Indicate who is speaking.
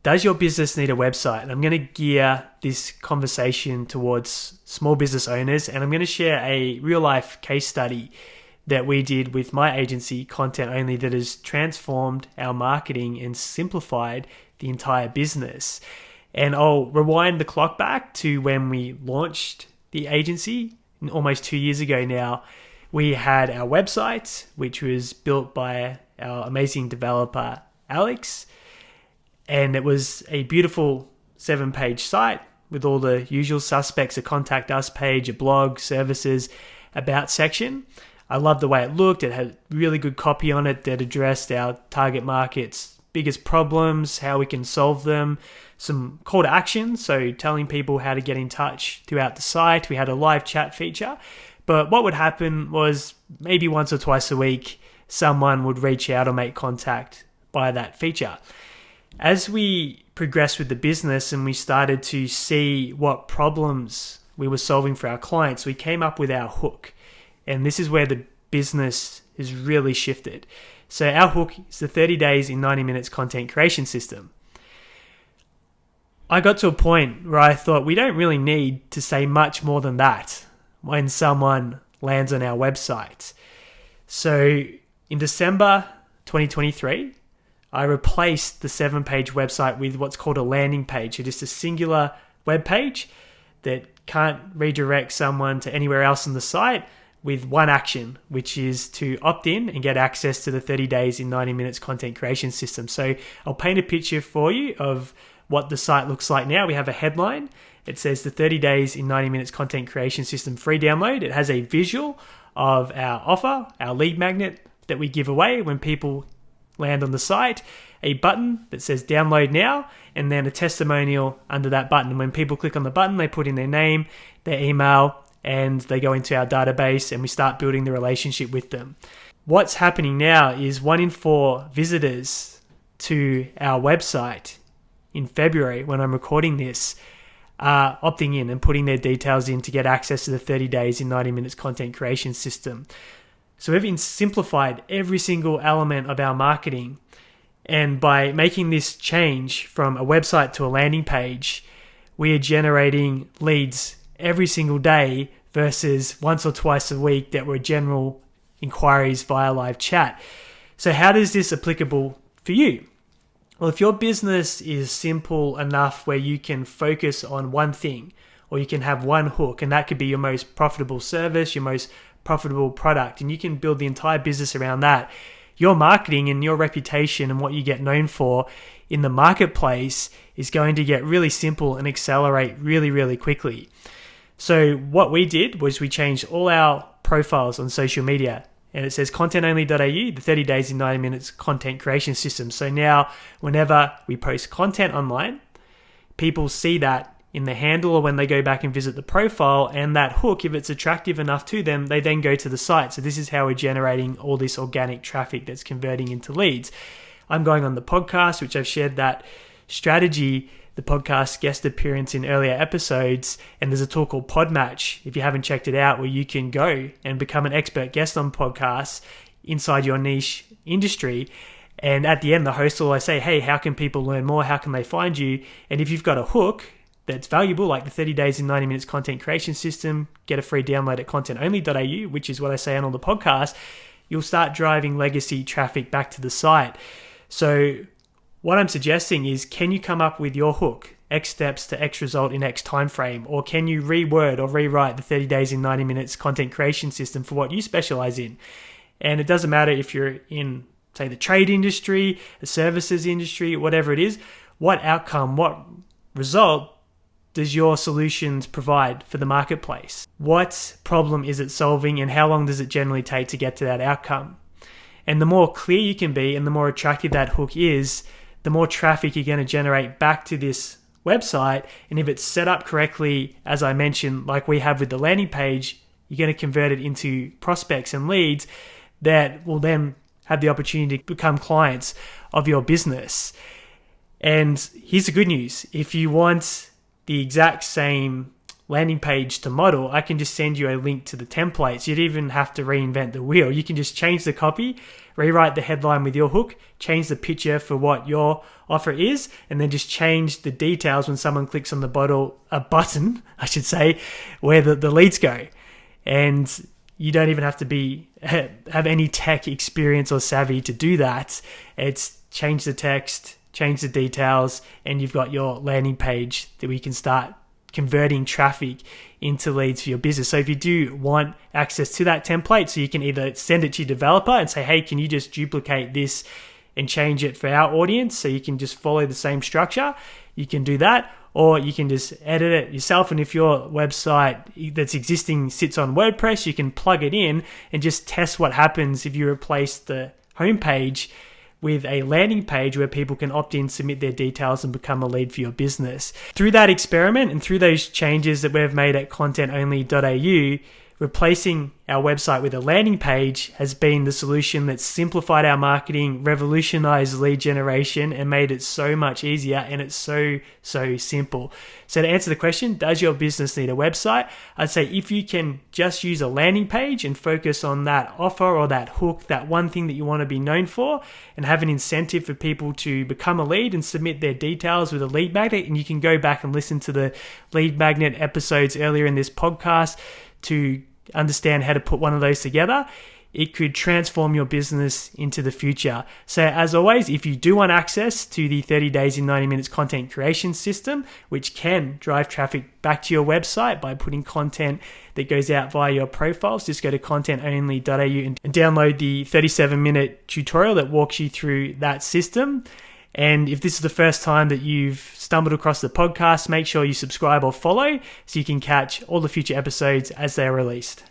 Speaker 1: Does your business need a website? And I'm going to gear this conversation towards small business owners, and I'm going to share a real life case study that we did with my agency, Content Only, that has transformed our marketing and simplified the entire business. And I'll rewind the clock back to when we launched the agency almost 2 years ago now. We had our website, which was built by our amazing developer, Alex. And it was a beautiful 7-page site with all the usual suspects, a contact us page, a blog, services, about section. I loved the way it looked. It had really good copy on it that addressed our target market's biggest problems, how we can solve them, some call to action, so telling people how to get in touch throughout the site. We had a live chat feature. But what would happen was maybe once or twice a week, someone would reach out or make contact by that feature. As we progressed with the business and we started to see what problems we were solving for our clients, we came up with our hook. And this is where the business has really shifted. So our hook is the 30 days in 90 minutes content creation system. I got to a point where I thought we don't really need to say much more than that when someone lands on our website. So in December 2023, I replaced the 7-page website with what's called a landing page. So just a singular web page that can't redirect someone to anywhere else on the site, with one action, which is to opt in and get access to the 30 days in 90 minutes content creation system. So I'll paint a picture for you of what the site looks like now. We have a headline. It says the 30 days in 90 minutes content creation system free download. It has a visual of our offer, our lead magnet that we give away when people land on the site, a button that says download now, and then a testimonial under that button. And when people click on the button, they put in their name, their email, and they go into our database and we start building the relationship with them. What's happening now is 1 in 4 visitors to our website in February, when I'm recording this, are opting in and putting their details in to get access to the 30 days in 90 minutes content creation system. So we've simplified every single element of our marketing. And by making this change from a website to a landing page, we are generating leads every single day versus once or twice a week that were general inquiries via live chat. So how is this applicable for you? Well, if your business is simple enough where you can focus on one thing, or you can have one hook, and that could be your most profitable service, your most profitable product, and you can build the entire business around that, your marketing and your reputation and what you get known for in the marketplace is going to get really simple and accelerate really, really quickly. So what we did was we changed all our profiles on social media, and it says contentonly.au, the 30 days in 90 minutes content creation system. So now whenever we post content online, people see that in the handle, or when they go back and visit the profile, and that hook, if it's attractive enough to them, they then go to the site. So this is how we're generating all this organic traffic that's converting into leads. I'm going on the podcast, which I've shared that strategy, the podcast guest appearance in earlier episodes, and there's a tool called Podmatch, if you haven't checked it out, where you can go and become an expert guest on podcasts inside your niche industry. And at the end, the host will always say, hey, how can people learn more? How can they find you? And if you've got a hook that's valuable, like the 30 days in 90 minutes content creation system, get a free download at contentonly.au, which is what I say on all the podcasts, you'll start driving legacy traffic back to the site. So what I'm suggesting is, can you come up with your hook, X steps to X result in X time frame? Or can you reword or rewrite the 30 days in 90 minutes content creation system for what you specialize in? And it doesn't matter if you're in, say, the trade industry, the services industry, whatever it is, what outcome, what result does your solutions provide for the marketplace? What problem is it solving, and how long does it generally take to get to that outcome? And the more clear you can be and the more attractive that hook is, the more traffic you're going to generate back to this website. And if it's set up correctly, as I mentioned, like we have with the landing page, you're going to convert it into prospects and leads that will then have the opportunity to become clients of your business. And here's the good news. If you want the exact same landing page to model, I can just send you a link to the templates. You'd even have to reinvent the wheel. You can just change the copy, rewrite the headline with your hook, change the picture for what your offer is, and then just change the details when someone clicks on the button, where the leads go. And you don't even have to have any tech experience or savvy to do that. It's change the text, change the details, and you've got your landing page that we can start converting traffic into leads for your business. So if you do want access to that template, so you can either send it to your developer and say, hey, can you just duplicate this and change it for our audience so you can just follow the same structure, you can do that. Or you can just edit it yourself. And if your website that's existing sits on WordPress, you can plug it in and just test what happens if you replace the homepage with a landing page where people can opt in, submit their details, and become a lead for your business. Through that experiment and through those changes that we've made at contentonly.au, replacing our website with a landing page has been the solution that's simplified our marketing, revolutionized lead generation, and made it so much easier. And it's so simple. So to answer the question, does your business need a website? I'd say if you can just use a landing page and focus on that offer or that hook, that one thing that you want to be known for, and have an incentive for people to become a lead and submit their details with a lead magnet. And you can go back and listen to the lead magnet episodes earlier in this podcast to understand how to put one of those together. It could transform your business into the future. So as always, if you do want access to the 30 days in 90 minutes content creation system, which can drive traffic back to your website by putting content that goes out via your profiles, just go to contentonly.au and download the 37-minute tutorial that walks you through that system. And if this is the first time that you've stumbled across the podcast, make sure you subscribe or follow so you can catch all the future episodes as they are released.